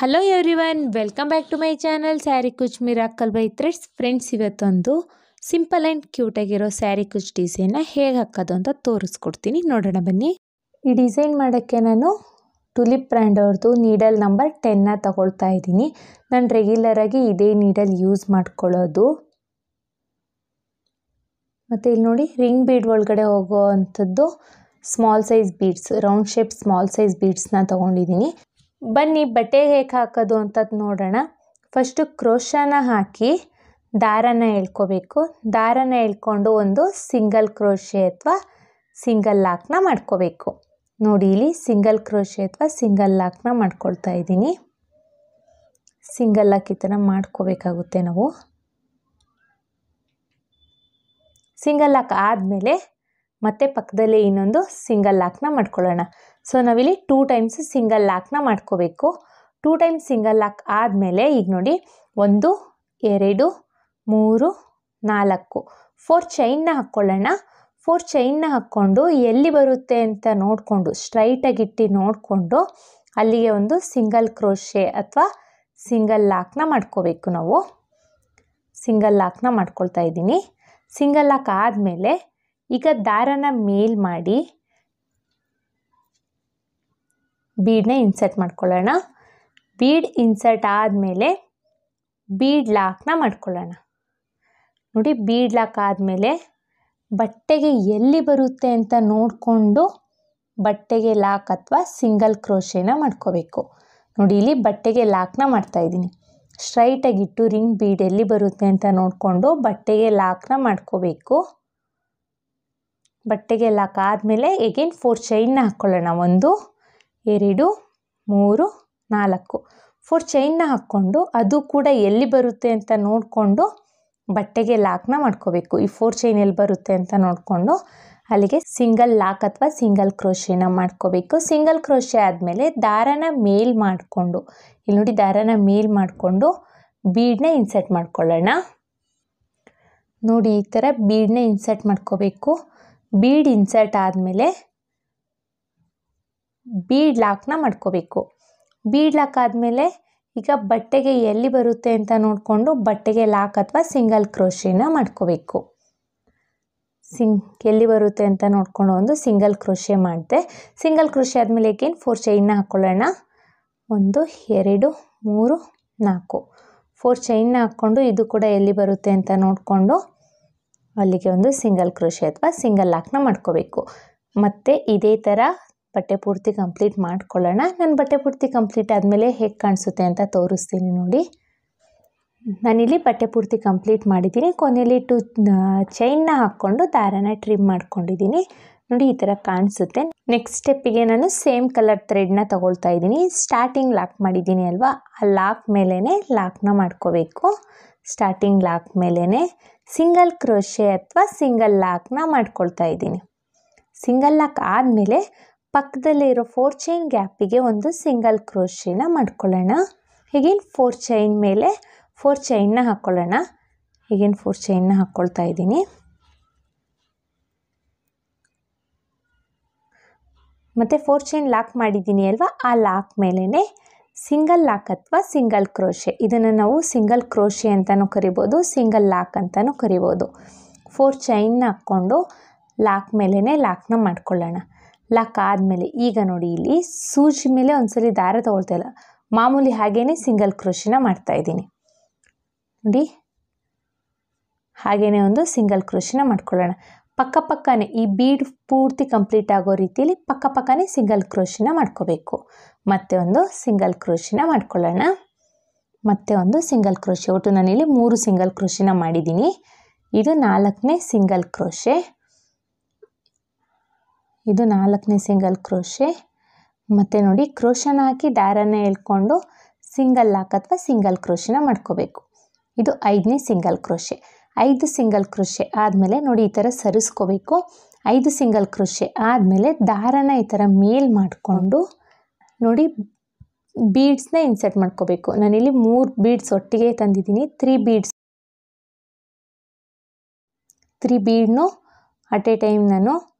Hello everyone, welcome back to my channel sari ಕುಚ್ miracle by threads. Friends, ಇವತ್ತೊಂದು simple and ಕ್ಯೂಟಾಗಿರೋ ಸ್ಯಾರಿ ಕುಚ್ ಡಿಸೈನ್ನ ಹೇಗೆ ಹಾಕೋದು ಅಂತ ತೋರಿಸ್ಕೊಡ್ತೀನಿ, ನೋಡೋಣ ಬನ್ನಿ. ಈ ಡಿಸೈನ್ ಮಾಡೋಕ್ಕೆ ನಾನು ಟುಲಿಪ್ ಬ್ರ್ಯಾಂಡ್ ಅವ್ರದ್ದು ನೀಡಲ್ ನಂಬರ್ 10ನ ತಗೊಳ್ತಾ ಇದ್ದೀನಿ. ನಾನು ರೆಗ್ಯುಲರಾಗಿ ಇದೇ ನೀಡಲ್ ಯೂಸ್ ಮಾಡ್ಕೊಳ್ಳೋದು. ಮತ್ತು ಇಲ್ಲಿ ನೋಡಿ, ರಿಂಗ್ ಬೀಡ್ ಒಳಗಡೆ ಹೋಗೋ ಅಂಥದ್ದು small size beads, round shape small size ಬೀಡ್ಸ್ನ ತೊಗೊಂಡಿದ್ದೀನಿ. ಬನ್ನಿ ಬಟ್ಟೆಗೆ ಹೇಗೆ ಹಾಕೋದು ಅಂತ ನೋಡೋಣ. ಫಸ್ಟು ಕ್ರೋಶನ ಹಾಕಿ ದಾರನ ಎಳ್ಕೋಬೇಕು. ದಾರನ ಎಳ್ಕೊಂಡು ಒಂದು ಸಿಂಗಲ್ ಕ್ರೋಶೆ ಅಥವಾ ಸಿಂಗಲ್ ಲಾಕ್ನ ಮಾಡ್ಕೋಬೇಕು. ನೋಡಿ, ಇಲ್ಲಿ ಸಿಂಗಲ್ ಕ್ರೋಶೆ ಅಥವಾ ಸಿಂಗಲ್ ಲಾಕ್ನ ಮಾಡ್ಕೊಳ್ತಾ ಇದ್ದೀನಿ. ಸಿಂಗಲ್ ಲಾಕ್ ಈ ಥರ ಮಾಡ್ಕೋಬೇಕಾಗುತ್ತೆ ನಾವು. ಸಿಂಗಲ್ ಲಾಕ್ ಆದಮೇಲೆ ಮತ್ತೆ ಪಕ್ಕದಲ್ಲೇ ಇನ್ನೊಂದು ಸಿಂಗಲ್ ಲಾಕ್ನ ಮಾಡ್ಕೊಳ್ಳೋಣ. ಸೊ ನಾವಿಲ್ಲಿ 2 ಟೈಮ್ಸ್ ಸಿಂಗಲ್ ಲಾಕ್ನ ಮಾಡ್ಕೋಬೇಕು. 2 ಟೈಮ್ಸ್ ಸಿಂಗಲ್ ಲಾಕ್ ಆದಮೇಲೆ ಈಗ ನೋಡಿ, 1 2 3 4 4 ಚೈನ್ನ ಹಾಕ್ಕೊಳ್ಳೋಣ. 4 ಚೈನ್ನ ಹಾಕ್ಕೊಂಡು ಎಲ್ಲಿ ಬರುತ್ತೆ ಅಂತ ನೋಡಿಕೊಂಡು, ಸ್ಟ್ರೈಟಾಗಿಟ್ಟು ನೋಡಿಕೊಂಡು ಅಲ್ಲಿಗೆ ಒಂದು ಸಿಂಗಲ್ ಕ್ರೋಶೆ ಅಥವಾ ಸಿಂಗಲ್ ಲಾಕ್ನ ಮಾಡ್ಕೋಬೇಕು. ನಾವು ಸಿಂಗಲ್ ಲಾಕ್ನ ಮಾಡ್ಕೊಳ್ತಾ ಇದ್ದೀನಿ. ಸಿಂಗಲ್ ಲಾಕ್ ಆದಮೇಲೆ ಈಗ ದಾರನ ಮೇಲ್ ಮಾಡಿ ಬೀಡನ್ನ ಇನ್ಸರ್ಟ್ ಮಾಡ್ಕೊಳ್ಳೋಣ. ಬೀಡ್ ಇನ್ಸರ್ಟ್ ಆದಮೇಲೆ ಬೀಡ್ ಲಾಕ್ನ ಮಾಡ್ಕೊಳ್ಳೋಣ. ನೋಡಿ, ಬೀಡ್ ಲಾಕ್ ಆದಮೇಲೆ ಬಟ್ಟೆಗೆ ಎಲ್ಲಿ ಬರುತ್ತೆ ಅಂತ ನೋಡಿಕೊಂಡು ಬಟ್ಟೆಗೆ ಲಾಕ್ ಅಥವಾ ಸಿಂಗಲ್ ಕ್ರೋಶೆನ ಮಾಡ್ಕೋಬೇಕು. ನೋಡಿ, ಇಲ್ಲಿ ಬಟ್ಟೆಗೆ ಲಾಕ್ನ ಮಾಡ್ತಾಯಿದ್ದೀನಿ. ಸ್ಟ್ರೈಟಾಗಿಟ್ಟು ರಿಂಗ್ ಬೀಡ್ ಎಲ್ಲಿ ಬರುತ್ತೆ ಅಂತ ನೋಡಿಕೊಂಡು ಬಟ್ಟೆಗೆ ಲಾಕ್ನ ಮಾಡ್ಕೋಬೇಕು. ಬಟ್ಟೆಗೆ ಲಾಕ್ ಆದಮೇಲೆ ಎಗೇನ್ 4 ಚೈನ್ನ ಹಾಕ್ಕೊಳ್ಳೋಣ. 1 2 3 4 4 ಚೈನ್ನ ಹಾಕ್ಕೊಂಡು ಅದು ಕೂಡ ಎಲ್ಲಿ ಬರುತ್ತೆ ಅಂತ ನೋಡಿಕೊಂಡು ಬಟ್ಟೆಗೆ ಲಾಕ್ನ ಮಾಡ್ಕೋಬೇಕು. ಈ 4 ಚೈನ್ ಎಲ್ಲಿ ಬರುತ್ತೆ ಅಂತ ನೋಡಿಕೊಂಡು ಅಲ್ಲಿಗೆ ಸಿಂಗಲ್ ಲಾಕ್ ಅಥವಾ ಸಿಂಗಲ್ ಕ್ರೋಶೆನ ಮಾಡ್ಕೋಬೇಕು. ಸಿಂಗಲ್ ಕ್ರೋಶೆ ಆದಮೇಲೆ ದಾರನ ಮೇಲ್ ಮಾಡಿಕೊಂಡು, ಇಲ್ಲಿ ನೋಡಿ, ದಾರನ ಮೇಲ್ ಮಾಡಿಕೊಂಡು ಬೀಡನ್ನ ಇನ್ಸರ್ಟ್ ಮಾಡ್ಕೊಳ್ಳೋಣ. ನೋಡಿ, ಈ ಥರ ಬೀಡನ್ನ ಇನ್ಸರ್ಟ್ ಮಾಡ್ಕೋಬೇಕು. ಬೀಡ್ ಇನ್ಸರ್ಟ್ ಆದಮೇಲೆ ಬೀಡ್ ಲಾಕ್ನ ಮಾಡ್ಕೋಬೇಕು. ಬೀಡ್ ಲಾಕ್ ಆದಮೇಲೆ ಈಗ ಬಟ್ಟೆಗೆ ಎಲ್ಲಿ ಬರುತ್ತೆ ಅಂತ ನೋಡಿಕೊಂಡು ಬಟ್ಟೆಗೆ ಲಾಕ್ ಅಥವಾ ಸಿಂಗಲ್ ಕ್ರೋಶೆನ ಮಾಡ್ಕೋಬೇಕು. ಎಲ್ಲಿ ಬರುತ್ತೆ ಅಂತ ನೋಡಿಕೊಂಡು ಒಂದು ಸಿಂಗಲ್ ಕ್ರೋಶೆ ಮಾಡಿದೆ. ಸಿಂಗಲ್ ಕ್ರೋಶೆ ಆದಮೇಲೆ ಏಗೇನ್ 4 ಚೈನ್ನ ಹಾಕ್ಕೊಳ್ಳೋಣ. 1 2 3 4 4 ಚೈನ್ನ ಹಾಕ್ಕೊಂಡು ಇದು ಕೂಡ ಎಲ್ಲಿ ಬರುತ್ತೆ ಅಂತ ನೋಡಿಕೊಂಡು ಅಲ್ಲಿಗೆ ಒಂದು ಸಿಂಗಲ್ ಕ್ರೋಶೆ ಅಥವಾ ಸಿಂಗಲ್ ಲಾಕ್ನ ಮಾಡ್ಕೋಬೇಕು. ಮತ್ತು ಇದೇ ಥರ ಬಟ್ಟೆ ಪೂರ್ತಿ ಕಂಪ್ಲೀಟ್ ಮಾಡ್ಕೊಳ್ಳೋಣ. ನಾನು ಬಟ್ಟೆ ಪೂರ್ತಿ ಕಂಪ್ಲೀಟ್ ಆದಮೇಲೆ ಹೇಗೆ ಕಾಣಿಸುತ್ತೆ ಅಂತ ತೋರಿಸ್ತೀನಿ. ನೋಡಿ, ನಾನಿಲ್ಲಿ ಬಟ್ಟೆ ಪೂರ್ತಿ ಕಂಪ್ಲೀಟ್ ಮಾಡಿದ್ದೀನಿ. ಕೊನೆಯಲ್ಲಿ 2 ಚೈನ್ನ ಹಾಕ್ಕೊಂಡು ದಾರನ ಟ್ರಿಮ್ ಮಾಡ್ಕೊಂಡಿದ್ದೀನಿ. ನೋಡಿ, ಈ ಥರ ಕಾಣಿಸುತ್ತೆ. ನೆಕ್ಸ್ಟ್ ಸ್ಟೆಪ್ಪಿಗೆ ನಾನು ಸೇಮ್ ಕಲರ್ ಥ್ರೆಡ್ನ ತಗೊಳ್ತಾ ಇದ್ದೀನಿ. ಸ್ಟಾರ್ಟಿಂಗ್ ಲಾಕ್ ಮಾಡಿದ್ದೀನಿ ಅಲ್ವಾ, ಆ ಲಾಕ್ ಮೇಲೇ ಲಾಕ್ನ ಮಾಡ್ಕೋಬೇಕು. ಸ್ಟಾರ್ಟಿಂಗ್ ಲಾಕ್ ಮೇಲೇ ಸಿಂಗಲ್ ಕ್ರೋಶೆ ಅಥವಾ ಸಿಂಗಲ್ ಲಾಕ್ನ ಮಾಡ್ಕೊಳ್ತಾ ಇದ್ದೀನಿ. ಸಿಂಗಲ್ ಲಾಕ್ ಆದಮೇಲೆ ಪಕ್ಕದಲ್ಲಿರೋ 4 ಚೈನ್ ಗ್ಯಾಪಿಗೆ ಒಂದು ಸಿಂಗಲ್ ಕ್ರೋಶೆನ ಮಾಡ್ಕೊಳ್ಳೋಣ. ಹೀಗೇನು 4 ಚೈನ್ ಮೇಲೆ 4 ಚೈನ್ನ ಹಾಕ್ಕೊಳ್ಳೋಣ. ಹೀಗೇನು 4 ಚೈನ್ನ ಹಾಕ್ಕೊಳ್ತಾ ಇದ್ದೀನಿ. ಮತ್ತು 4 ಚೈನ್ ಲಾಕ್ ಮಾಡಿದ್ದೀನಿ ಅಲ್ವಾ, ಆ ಲಾಕ್ ಮೇಲೇ ಸಿಂಗಲ್ ಲಾಕ್ ಅಥವಾ ಸಿಂಗಲ್ ಕ್ರೋಶೆ, ಇದನ್ನು ನಾವು ಸಿಂಗಲ್ ಕ್ರೋಶೆ ಅಂತಲೂ ಕರಿಬೋದು, ಸಿಂಗಲ್ ಲಾಕ್ ಅಂತಲೂ ಕರಿಬೋದು. 4 ಚೈನ್ನ ಹಾಕ್ಕೊಂಡು ಲಾಕ್ ಮೇಲೇ ಲಾಕ್ನ ಮಾಡ್ಕೊಳ್ಳೋಣ. ಲಾಕ್ ಆದಮೇಲೆ ಈಗ ನೋಡಿ, ಇಲ್ಲಿ ಸೂಜಿ ಮೇಲೆ ಒಂದ್ಸಲಿ ದಾರ ತೊಗೊಳ್ತಾ ಇಲ್ಲ, ಮಾಮೂಲಿ ಹಾಗೇ ಸಿಂಗಲ್ ಕ್ರೋಶೆನ ಮಾಡ್ತಾಯಿದ್ದೀನಿ. ನೋಡಿ, ಹಾಗೇ ಒಂದು ಸಿಂಗಲ್ ಕ್ರೋಶೆನ ಮಾಡ್ಕೊಳ್ಳೋಣ. ಪಕ್ಕನೇ ಈ ಬೀಡ್ ಪೂರ್ತಿ ಕಂಪ್ಲೀಟ್ ಆಗೋ ರೀತಿಯಲ್ಲಿ ಪಕ್ಕನೇ ಸಿಂಗಲ್ ಕ್ರೋಶೆನ ಮಾಡ್ಕೋಬೇಕು. ಮತ್ತೆ ಒಂದು ಸಿಂಗಲ್ ಕ್ರೋಶೆನ ಮಾಡ್ಕೊಳ್ಳೋಣ. ಮತ್ತೆ ಒಂದು ಸಿಂಗಲ್ ಕ್ರೋಶೆ. ಒಟ್ಟು ನಾನಿಲ್ಲಿ 3 ಸಿಂಗಲ್ ಕ್ರೋಶೆನ ಮಾಡಿದ್ದೀನಿ. ಇದು 4ನೇ ಸಿಂಗಲ್ ಕ್ರೋಶೆ. ಇದು 4ನೇ ಸಿಂಗಲ್ ಕ್ರೋಶೆ. ಮತ್ತು ನೋಡಿ, ಕ್ರೋಶನ ಹಾಕಿ ದಾರನ ಎಳ್ಕೊಂಡು ಸಿಂಗಲ್ ಲಾಕ್ ಅಥವಾ ಸಿಂಗಲ್ ಕ್ರೋಶೆನ ಮಾಡ್ಕೋಬೇಕು. ಇದು 5ನೇ ಸಿಂಗಲ್ ಕ್ರೋಶೆ. 5 ಸಿಂಗಲ್ ಕ್ರೋಶೆ ಆದಮೇಲೆ ನೋಡಿ, ಈ ಥರ ಸರಿಸ್ಕೋಬೇಕು. 5 ಸಿಂಗಲ್ ಕ್ರೋಶೆ ಆದಮೇಲೆ ದಾರನ ಈ ಥರ ಮೇಲ್ ಮಾಡಿಕೊಂಡು ನೋಡಿ, ಬೀಡ್ಸ್ನ ಇನ್ಸರ್ಟ್ ಮಾಡ್ಕೋಬೇಕು. ನಾನಿಲ್ಲಿ 3 ಬೀಡ್ಸ್ ಒಟ್ಟಿಗೆ ತಂದಿದ್ದೀನಿ. 3 ಬೀಡ್ನು ಅಟ್ ಎ ಟೈಮ್ ನಾನು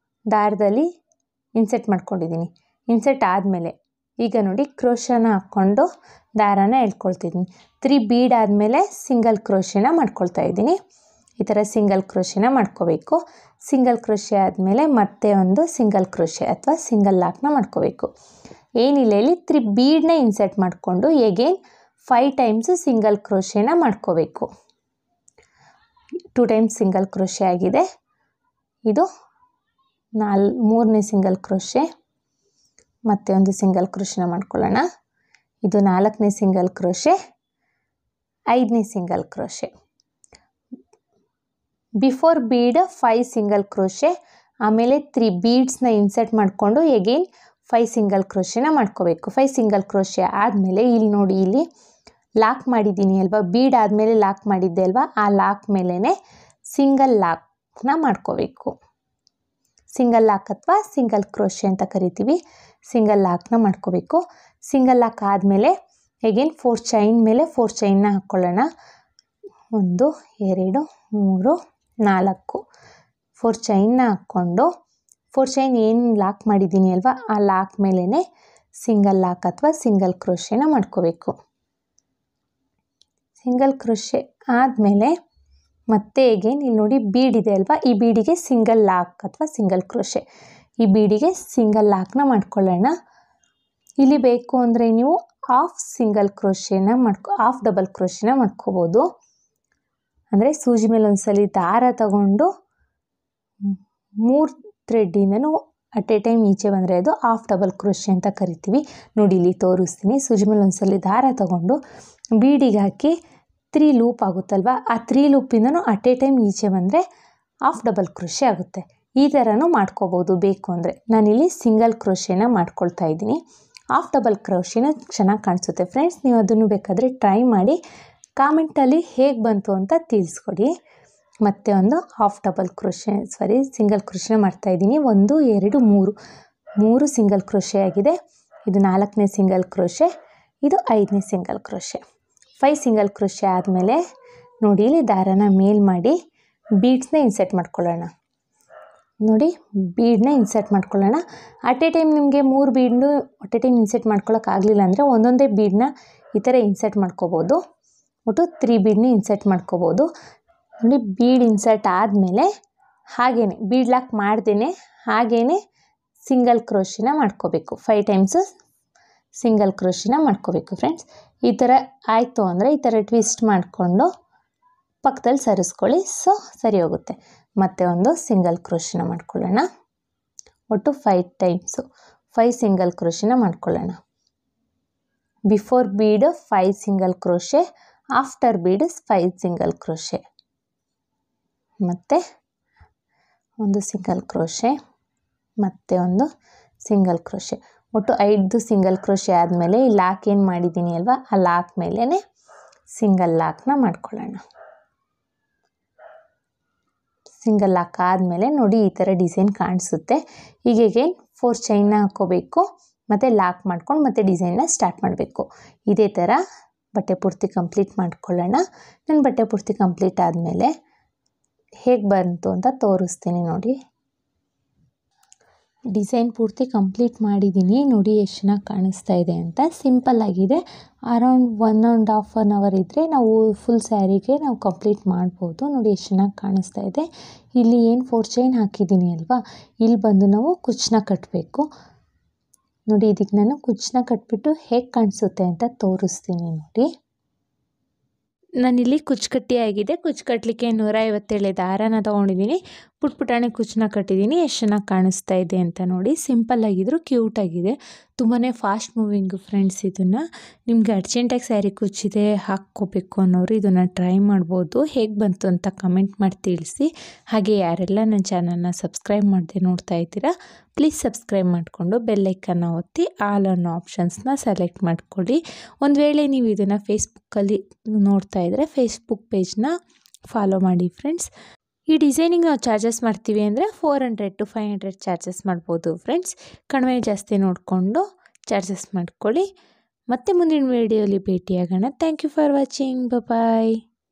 ದಾರದಲ್ಲಿ ಇನ್ಸರ್ಟ್ ಮಾಡ್ಕೊಂಡಿದ್ದೀನಿ. ಇನ್ಸರ್ಟ್ ಆದಮೇಲೆ ಈಗ ನೋಡಿ ಕ್ರೋಶನ ಹಾಕ್ಕೊಂಡು ದಾರಾನ ಎಳ್ಕೊಳ್ತಿದ್ದೀನಿ. 3 ಬೀಡ್ ಆದಮೇಲೆ ಸಿಂಗಲ್ ಕ್ರೋಶನ ಮಾಡ್ಕೊಳ್ತಾ ಇದ್ದೀನಿ. ಈ ಥರ ಸಿಂಗಲ್ ಕ್ರೋಶನ ಮಾಡ್ಕೋಬೇಕು. ಸಿಂಗಲ್ ಕ್ರೋಶೆ ಆದಮೇಲೆ ಮತ್ತೆ ಒಂದು ಸಿಂಗಲ್ ಕ್ರೋಶೆ ಅಥವಾ ಸಿಂಗಲ್ ಲಾಕ್ನ ಮಾಡ್ಕೋಬೇಕು. ಏನಿಲ್ಲ, ಇಲ್ಲಿ 3 ಬೀಡನ್ನ ಇನ್ಸರ್ಟ್ ಮಾಡಿಕೊಂಡು ಎಗೇನ್ 5 ಟೈಮ್ಸ್ ಸಿಂಗಲ್ ಕ್ರೋಶೆನ ಮಾಡ್ಕೋಬೇಕು. 2 ಟೈಮ್ಸ್ ಸಿಂಗಲ್ ಕ್ರೋಶೆ ಆಗಿದೆ. ಇದು 3ನೇ ಸಿಂಗಲ್ ಕ್ರೋಶೆ, ಮತ್ತೆ ಒಂದು ಸಿಂಗಲ್ ಕ್ರೋಶನ ಮಾಡ್ಕೊಳ್ಳೋಣ. ಇದು 4ನೇ ಸಿಂಗಲ್ ಕ್ರೋಶೆ, 5ನೇ single crochet. Before bead 5 single crochet, ಆಮೇಲೆ 3 ಬೀಡ್ಸ್ನ ಇನ್ಸರ್ಟ್ ಮಾಡಿಕೊಂಡು ಎಗೇನ್ 5 ಸಿಂಗಲ್ ಕ್ರೋಶೆನ ಮಾಡ್ಕೋಬೇಕು. 5 ಸಿಂಗಲ್ ಕ್ರೋಶೆ ಆದಮೇಲೆ ಇಲ್ಲಿ ನೋಡಿ, ಇಲ್ಲಿ ಲಾಕ್ ಮಾಡಿದ್ದೀನಿ ಅಲ್ವಾ, ಬೀಡ್ ಆದಮೇಲೆ ಲಾಕ್ ಮಾಡಿದ್ದೆ ಅಲ್ವಾ, ಆ ಲಾಕ್ ಮೇಲೇ ಸಿಂಗಲ್ ಲಾಕ್ನ ಮಾಡ್ಕೋಬೇಕು. ಸಿಂಗಲ್ ಲಾಕ್ ಅಥವಾ ಸಿಂಗಲ್ ಕ್ರೋಶೆ ಅಂತ ಕರಿತೀವಿ. ಸಿಂಗಲ್ ಲಾಕ್ನ ಮಾಡ್ಕೋಬೇಕು. ಸಿಂಗಲ್ ಲಾಕ್ ಆದಮೇಲೆ ಎಗೇನ್ 4 ಚೈನ್ ಮೇಲೆ 4 ಚೈನ್ನ ಹಾಕ್ಕೊಳ್ಳೋಣ. 1 2 3 4 4 ಚೈನ್ನ ಹಾಕ್ಕೊಂಡು 4 ಚೈನ್ ಏನು ಲಾಕ್ ಮಾಡಿದ್ದೀನಿ ಅಲ್ವಾ, ಆ ಲಾಕ್ ಮೇಲೇ ಸಿಂಗಲ್ ಲಾಕ್ ಅಥವಾ ಸಿಂಗಲ್ ಕ್ರೋಶೆನ ಮಾಡ್ಕೋಬೇಕು. ಸಿಂಗಲ್ ಕ್ರೋಶೆ ಆದಮೇಲೆ ಮತ್ತೆ ಎಗೇನ್ ಇಲ್ಲಿ ನೋಡಿ ಬೀಡ್ ಇದೆ ಅಲ್ವಾ, ಈ ಬೀಡಿಗೆ ಸಿಂಗಲ್ ಲಾಕ್ ಅಥವಾ ಸಿಂಗಲ್ ಕ್ರೋಶೆ, ಈ ಬೀಡಿಗೆ ಸಿಂಗಲ್ ಲಾಕ್ನ ಮಾಡ್ಕೊಳ್ಳೋಣ. ಇಲ್ಲಿ ಬೇಕು ಅಂದರೆ ನೀವು ಹಾಫ್ ಸಿಂಗಲ್ ಕ್ರೋಶೆನ ಹಾಫ್ ಡಬಲ್ ಕ್ರೋಶೆನ ಮಾಡ್ಕೋಬೋದು. ಅಂದರೆ ಸೂಜಿ ಮೇಲೆ ಒಂದ್ಸಲಿ ದಾರ ತಗೊಂಡು 3 ಥ್ರೆಡ್ಡಿಂದನೂ ಅಟ್ ಎ ಟೈಮ್ ಈಚೆ ಬಂದರೆ ಅದು ಹಾಫ್ ಡಬಲ್ ಕ್ರೋಶೆ ಅಂತ ಕರಿತೀವಿ. ನೋಡಿ ಇಲ್ಲಿ ತೋರಿಸ್ತೀನಿ. ಸೂಜಿ ಮೇಲೆ ಒಂದ್ಸಲಿ ದಾರ ತಗೊಂಡು ಬೀಡಿಗೆ ಹಾಕಿ 3 ಲೂಪ್ ಆಗುತ್ತಲ್ವ, ಆ 3 ಲೂಪಿಂದನೂ ಅಟ್ ಎ ಟೈಮ್ ಈಚೆ ಬಂದರೆ ಹಾಫ್ ಡಬಲ್ ಕ್ರೋಶೆ ಆಗುತ್ತೆ. ಈ ಥರನೂ ಮಾಡ್ಕೋಬೋದು ಬೇಕು ಅಂದರೆ. ನಾನಿಲ್ಲಿ ಸಿಂಗಲ್ ಕ್ರೋಶೆನ ಮಾಡ್ಕೊಳ್ತಾ ಇದ್ದೀನಿ. ಹಾಫ್ ಡಬಲ್ ಕ್ರೋಶೆನ ಚೆನ್ನಾಗಿ ಕಾಣಿಸುತ್ತೆ ಫ್ರೆಂಡ್ಸ್. ನೀವು ಅದನ್ನು ಬೇಕಾದರೆ ಟ್ರೈ ಮಾಡಿ ಕಾಮೆಂಟಲ್ಲಿ ಹೇಗೆ ಬಂತು ಅಂತ ತಿಳಿಸ್ಕೊಡಿ. ಮತ್ತೆ ಒಂದು ಹಾಫ್ ಡಬಲ್ ಕ್ರೋಶೆ ಸಿಂಗಲ್ ಕ್ರೋಶೆನ ಮಾಡ್ತಾಯಿದ್ದೀನಿ. 1 2 3 ಸಿಂಗಲ್ ಕ್ರೋಶೆ ಆಗಿದೆ. ಇದು 4ನೇ ಸಿಂಗಲ್ ಕ್ರೋಶೆ, ಇದು 5ನೇ ಸಿಂಗಲ್ ಕ್ರೋಶೆ. 5 ಸಿಂಗಲ್ ಕ್ರೋಶೆ ಆದಮೇಲೆ ನೋಡಿ ಇಲ್ಲಿ ದಾರನ ಮೇಲ್ ಮಾಡಿ ಬೀಡ್ಸ್ನ ಇನ್ಸರ್ಟ್ ಮಾಡ್ಕೊಳ್ಳೋಣ. ನೋಡಿ ಬೀಡನ್ನ ಇನ್ಸರ್ಟ್ ಮಾಡ್ಕೊಳ್ಳೋಣ. ಅಟ್ ಎ ಟೈಮ್ ನಿಮಗೆ 3 ಬೀಡ್ನು ಅಟ್ ಎ ಟೈಮ್ ಇನ್ಸರ್ಟ್ ಮಾಡ್ಕೊಳ್ಳೋಕ್ಕಾಗಲಿಲ್ಲ ಅಂದರೆ ಒಂದೊಂದೇ ಬೀಡನ್ನ ಈ ಥರ ಇನ್ಸರ್ಟ್ ಮಾಡ್ಕೋಬೋದು. ಒಟ್ಟು 3 ಬೀಡನ್ನ ಇನ್ಸರ್ಟ್ ಮಾಡ್ಕೋಬೋದು. ನೋಡಿ ಬೀಡ್ ಇನ್ಸರ್ಟ್ ಆದಮೇಲೆ ಹಾಗೇ ಬೀಡ್ ಲಾಕ್ ಮಾಡ್ದೇ ಹಾಗೇ ಸಿಂಗಲ್ ಕ್ರೋಶೆನ ಮಾಡ್ಕೋಬೇಕು. 5 ಟೈಮ್ಸು ಸಿಂಗಲ್ ಕ್ರೋಶೆನ ಮಾಡ್ಕೋಬೇಕು ಫ್ರೆಂಡ್ಸ್. ಈ ಥರ ಆಯಿತು ಅಂದರೆ ಈ ಥರ ಟ್ವಿಸ್ಟ್ ಮಾಡಿಕೊಂಡು ಪಕ್ಕದಲ್ಲಿ ಸರಿಸ್ಕೊಳ್ಳಿ, ಸೊ ಸರಿ ಹೋಗುತ್ತೆ. ಮತ್ತೆ ಒಂದು ಸಿಂಗಲ್ ಕ್ರೋಶೆನ ಮಾಡ್ಕೊಳ್ಳೋಣ. ಒಟ್ಟು 5 ಟೈಮ್ಸು 5 ಸಿಂಗಲ್ ಕ್ರೋಶೆನ ಮಾಡ್ಕೊಳ್ಳೋಣ. Before bead 5 single crochet, after bead 5 single crochet, ಮತ್ತು ಒಂದು ಸಿಂಗಲ್ ಕ್ರೋಶೆ, ಮತ್ತೆ ಒಂದು ಸಿಂಗಲ್ ಕ್ರೋಶೆ. ಒಟ್ಟು 5 ಸಿಂಗಲ್ ಕ್ರೋಶೆ ಆದಮೇಲೆ ಈ ಲಾಕ್ ಏನು ಮಾಡಿದ್ದೀನಿ ಅಲ್ವಾ, ಆ ಲಾಕ್ ಮೇಲೇ ಸಿಂಗಲ್ ಲಾಕ್ನ ಮಾಡ್ಕೊಳ್ಳೋಣ. ಸಿಂಗಲ್ ಲಾಕ್ ಆದಮೇಲೆ ನೋಡಿ ಈ ಥರ ಡಿಸೈನ್ ಕಾಣಿಸುತ್ತೆ. ಹೀಗೆ 4 ಚೈನ್ನ ಹಾಕ್ಕೋಬೇಕು, ಮತ್ತು ಲಾಕ್ ಮಾಡ್ಕೊಂಡು ಮತ್ತೆ ಡಿಸೈನ್ನ ಸ್ಟಾರ್ಟ್ ಮಾಡಬೇಕು. ಇದೇ ಥರ ಬಟ್ಟೆ ಪೂರ್ತಿ ಕಂಪ್ಲೀಟ್ ಮಾಡ್ಕೊಳ್ಳೋಣ. ನನ್ನ ಬಟ್ಟೆ ಪೂರ್ತಿ ಕಂಪ್ಲೀಟ್ ಆದಮೇಲೆ ಹೇಗೆ ಬಂತು ಅಂತ ತೋರಿಸ್ತೀನಿ ನೋಡಿ. ಡಿಸೈನ್ ಪೂರ್ತಿ ಕಂಪ್ಲೀಟ್ ಮಾಡಿದ್ದೀನಿ. ನೋಡಿ ಎಷ್ಟು ಚೆನ್ನಾಗಿ ಕಾಣಿಸ್ತಾ ಇದೆ ಅಂತ. ಸಿಂಪಲ್ ಆಗಿದೆ. ಅರೌಂಡ್ 1.5 ಅವರ್ ಇದ್ದರೆ ನಾವು ಫುಲ್ ಸ್ಯಾರಿಗೆ ನಾವು ಕಂಪ್ಲೀಟ್ ಮಾಡ್ಬೋದು. ನೋಡಿ ಎಷ್ಟು ಚೆನ್ನಾಗಿ ಕಾಣಿಸ್ತಾ ಇದೆ. ಇಲ್ಲಿ ಏನು 4 ಚೈನ್ ಹಾಕಿದ್ದೀನಿ ಅಲ್ವಾ, ಇಲ್ಲಿ ಬಂದು ನಾವು ಕುಚ್ಚನ್ನ ಕಟ್ಟಬೇಕು. ನೋಡಿ ಇದಕ್ಕೆ ನಾನು ಕುಚ್ಚನ್ನ ಕಟ್ಬಿಟ್ಟು ಹೇಗೆ ಕಾಣಿಸುತ್ತೆ ಅಂತ ತೋರಿಸ್ತೀನಿ ನೋಡಿ. ನಾನಿಲ್ಲಿ ಕುಚ್ಚು ಕಟ್ಟಿ ಆಗಿದೆ. ಕುಚ್ಚು ಕಟ್ಟಲಿಕ್ಕೆ 157 ದಾರಾನ ತೊಗೊಂಡಿದ್ದೀನಿ. ಪುಟಾಣಿ ಕುಚ್ಚನ್ನ ಕಟ್ಟಿದ್ದೀನಿ. ಎಷ್ಟು ಚೆನ್ನಾಗಿ ಕಾಣಿಸ್ತಾ ಇದೆ ಅಂತ ನೋಡಿ. ಸಿಂಪಲ್ ಆಗಿದ್ರು ಕ್ಯೂಟ್ ಆಗಿದೆ. ತುಂಬಾ ಫಾಸ್ಟ್ ಮೂವಿಂಗು ಫ್ರೆಂಡ್ಸ್. ಇದನ್ನು ನಿಮಗೆ ಅರ್ಜೆಂಟಾಗಿ ಸ್ಯಾರಿ ಕುಚ್ಚಿದೆ ಹಾಕ್ಕೋಬೇಕು ಅನ್ನೋರು ಇದನ್ನು ಟ್ರೈ ಮಾಡ್ಬೋದು. ಹೇಗೆ ಬಂತು ಅಂತ ಕಮೆಂಟ್ ಮಾಡಿ ತಿಳಿಸಿ. ಹಾಗೆ ಯಾರೆಲ್ಲ ನನ್ನ ಚಾನಲ್ನ ಸಬ್ಸ್ಕ್ರೈಬ್ ಮಾಡದೆ ನೋಡ್ತಾ ಇದ್ದೀರಾ, ಪ್ಲೀಸ್ ಸಬ್ಸ್ಕ್ರೈಬ್ ಮಾಡಿಕೊಂಡು ಬೆಲ್ಲೈಕನ್ನ ಒತ್ತಿ ಆಲ್ ಅನ್ನೋ ಆಪ್ಷನ್ಸ್ನ ಸೆಲೆಕ್ಟ್ ಮಾಡ್ಕೊಳ್ಳಿ. ಒಂದು ವೇಳೆ ನೀವು ಇದನ್ನು ಫೇಸ್ಬುಕ್ಕಲ್ಲಿ ನೋಡ್ತಾ ಇದ್ದರೆ ಫೇಸ್ಬುಕ್ ಪೇಜ್ನ ಫಾಲೋ ಮಾಡಿ ಫ್ರೆಂಡ್ಸ್. ಈ ಡಿಸೈನಿಗೆ ನಾವು ಚಾರ್ಜಸ್ ಮಾಡ್ತೀವಿ ಅಂದರೆ 400 to 500 ಚಾರ್ಜಸ್ ಮಾಡ್ಬೋದು ಫ್ರೆಂಡ್ಸ್. ಕಡಿಮೆ ಜಾಸ್ತಿ ನೋಡಿಕೊಂಡು ಚಾರ್ಜಸ್ ಮಾಡ್ಕೊಳ್ಳಿ. ಮತ್ತೆ ಮುಂದಿನ ವೀಡಿಯೋಲಿ ಭೇಟಿಯಾಗೋಣ. Thank you for watching. Bye.